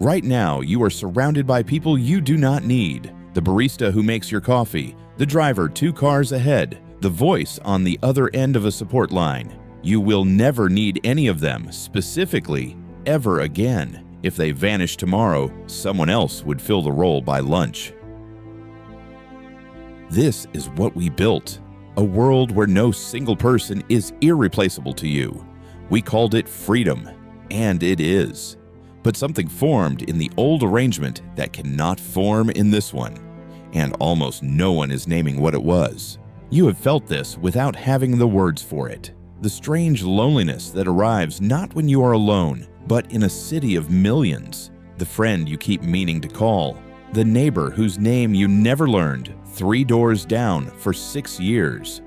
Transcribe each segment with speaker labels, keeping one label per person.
Speaker 1: Right now, you are surrounded by people you do not need. The barista who makes your coffee, the driver 2 cars ahead, the voice on the other end of a support line. You will never need any of them, specifically, ever again. If they vanish tomorrow, someone else would fill the role by lunch. This is what we built, a world where no single person is irreplaceable to you. We called it freedom, and it is. But something formed in the old arrangement that cannot form in this one, and almost no one is naming what it was. You have felt this without having the words for it. The strange loneliness that arrives not when you are alone, but in a city of millions. The friend you keep meaning to call. The neighbor whose name you never learned 3 doors down for 6 years.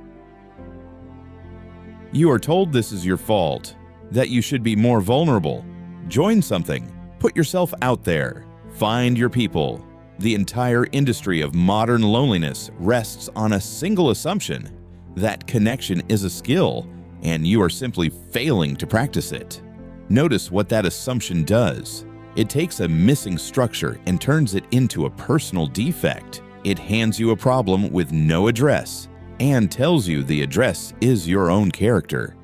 Speaker 1: You are told this is your fault, that you should be more vulnerable. Join something. Put yourself out there. Find your people. The entire industry of modern loneliness rests on a single assumption: that connection is a skill, and you are simply failing to practice it. Notice what that assumption does. It takes a missing structure and turns it into a personal defect. It hands you a problem with no address and tells you the address is your own character.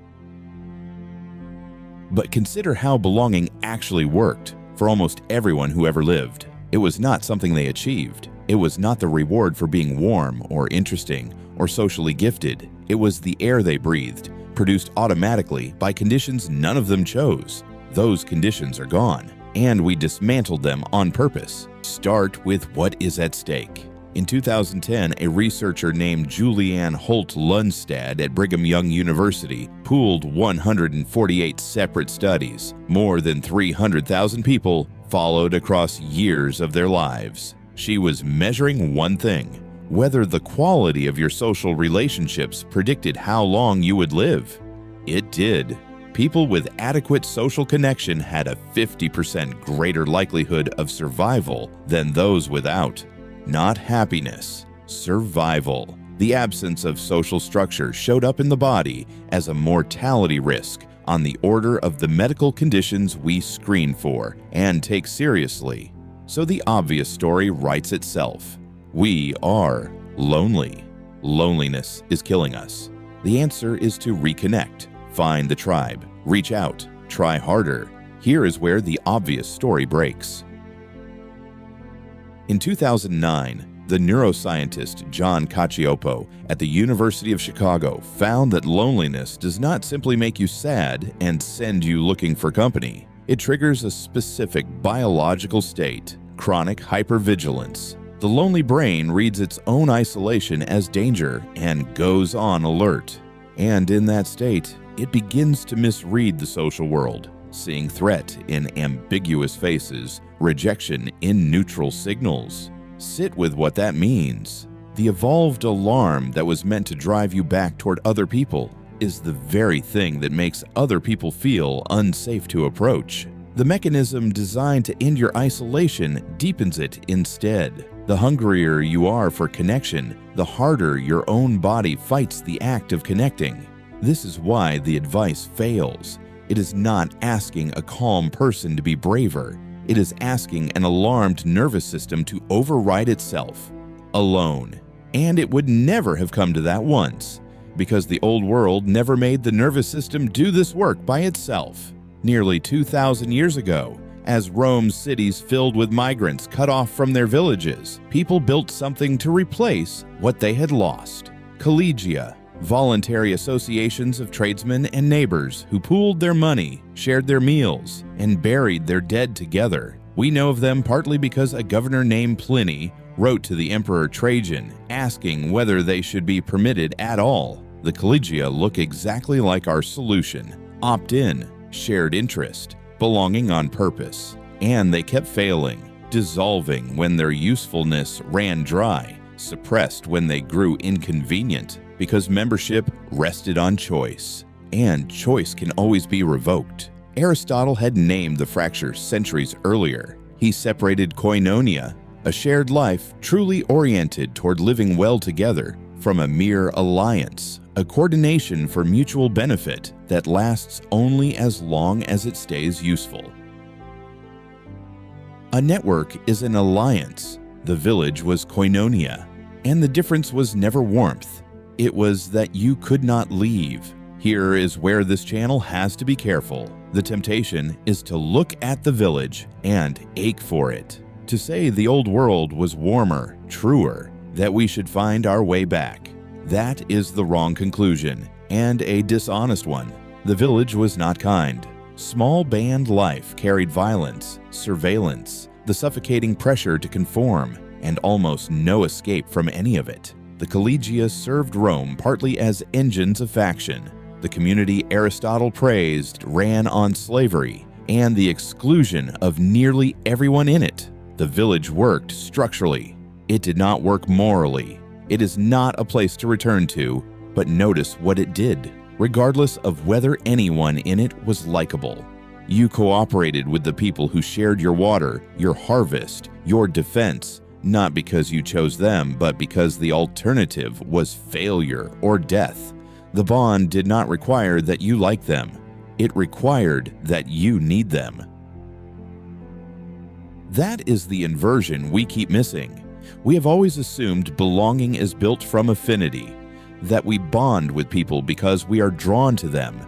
Speaker 1: But consider how belonging actually worked for almost everyone who ever lived. It was not something they achieved. It was not the reward for being warm or interesting or socially gifted. It was the air they breathed, produced automatically by conditions none of them chose. Those conditions are gone, and we dismantled them on purpose. Start with what is at stake. In 2010, a researcher named Julianne Holt-Lunstad at Brigham Young University pooled 148 separate studies. More than 300,000 people followed across years of their lives. She was measuring one thing: whether the quality of your social relationships predicted how long you would live. It did. People with adequate social connection had a 50% greater likelihood of survival than those without. Not happiness, survival. The absence of social structure showed up in the body as a mortality risk on the order of the medical conditions we screen for and take seriously. So the obvious story writes itself. We are lonely. Loneliness is killing us. The answer is to reconnect, find the tribe, reach out, try harder. Here is where the obvious story breaks. In 2009, the neuroscientist John Cacioppo at the University of Chicago found that loneliness does not simply make you sad and send you looking for company. It triggers a specific biological state, chronic hypervigilance. The lonely brain reads its own isolation as danger and goes on alert. And in that state, it begins to misread the social world, seeing threat in ambiguous faces, rejection in neutral signals. Sit with what that means. The evolved alarm that was meant to drive you back toward other people is the very thing that makes other people feel unsafe to approach. The mechanism designed to end your isolation deepens it instead. The hungrier you are for connection, the harder your own body fights the act of connecting. This is why the advice fails. It is not asking a calm person to be braver. It is asking an alarmed nervous system to override itself, alone. And it would never have come to that once, because the old world never made the nervous system do this work by itself. Nearly 2,000 years ago, as Rome's cities filled with migrants cut off from their villages, people built something to replace what they had lost. Collegia, voluntary associations of tradesmen and neighbors who pooled their money, shared their meals, and buried their dead together. We know of them partly because a governor named Pliny wrote to the Emperor Trajan asking whether they should be permitted at all. The Collegia look exactly like our solution: opt-in, shared interest, belonging on purpose. And they kept failing, dissolving when their usefulness ran dry, suppressed when they grew inconvenient, because membership rested on choice, and choice can always be revoked. Aristotle had named the fracture centuries earlier. He separated koinonia, a shared life truly oriented toward living well together, from a mere alliance, a coordination for mutual benefit that lasts only as long as it stays useful. A network is an alliance. The village was Koinonia, and the difference was never warmth. It was that you could not leave. Here is where this channel has to be careful. The temptation is to look at the village and ache for it. To say the old world was warmer, truer, that we should find our way back. That is the wrong conclusion, and a dishonest one. The village was not kind. Small band life carried violence, surveillance, the suffocating pressure to conform, and almost no escape from any of it. The Collegia served Rome partly as engines of faction. The community Aristotle praised ran on slavery and the exclusion of nearly everyone in it. The village worked structurally. It did not work morally. It is not a place to return to, but notice what it did, regardless of whether anyone in it was likable. You cooperated with the people who shared your water, your harvest, your defense, not because you chose them, but because the alternative was failure or death. The bond did not require that you like them. It required that you need them. That is the inversion we keep missing. We have always assumed belonging is built from affinity, that we bond with people because we are drawn to them.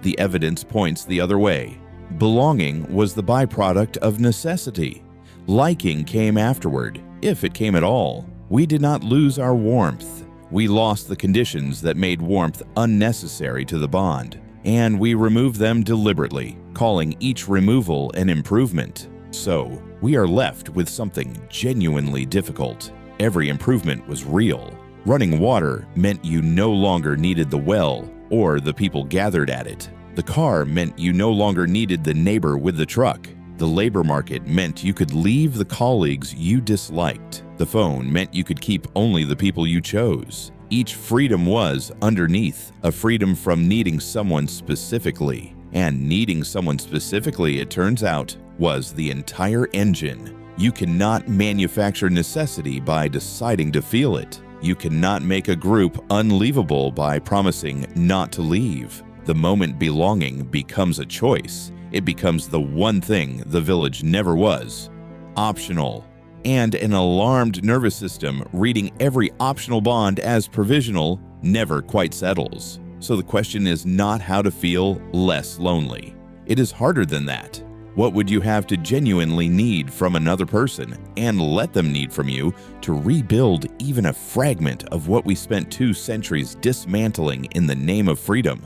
Speaker 1: The evidence points the other way. Belonging was the byproduct of necessity. Liking came afterward, if it came at all. We did not lose our warmth. We lost the conditions that made warmth unnecessary to the bond, and we removed them deliberately, calling each removal an improvement. So, we are left with something genuinely difficult. Every improvement was real. Running water meant you no longer needed the well or the people gathered at it. The car meant you no longer needed the neighbor with the truck. The labor market meant you could leave the colleagues you disliked. The phone meant you could keep only the people you chose. Each freedom was, underneath, a freedom from needing someone specifically. And needing someone specifically, it turns out, was the entire engine. You cannot manufacture necessity by deciding to feel it. You cannot make a group unleavable by promising not to leave. The moment belonging becomes a choice. It becomes the one thing the village never was: optional. And an alarmed nervous system reading every optional bond as provisional never quite settles. So the question is not how to feel less lonely. It is harder than that. What would you have to genuinely need from another person and let them need from you to rebuild even a fragment of what we spent 2 centuries dismantling in the name of freedom?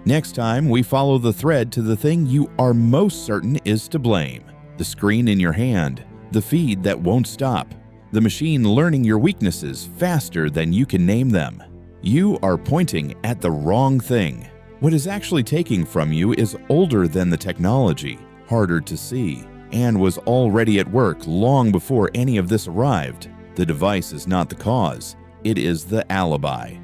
Speaker 1: Next time, we follow the thread to the thing you are most certain is to blame: the screen in your hand, the feed that won't stop, the machine learning your weaknesses faster than you can name them. You are pointing at the wrong thing. What is actually taking from you is older than the technology, harder to see, and was already at work long before any of this arrived. The device is not the cause, it is the alibi.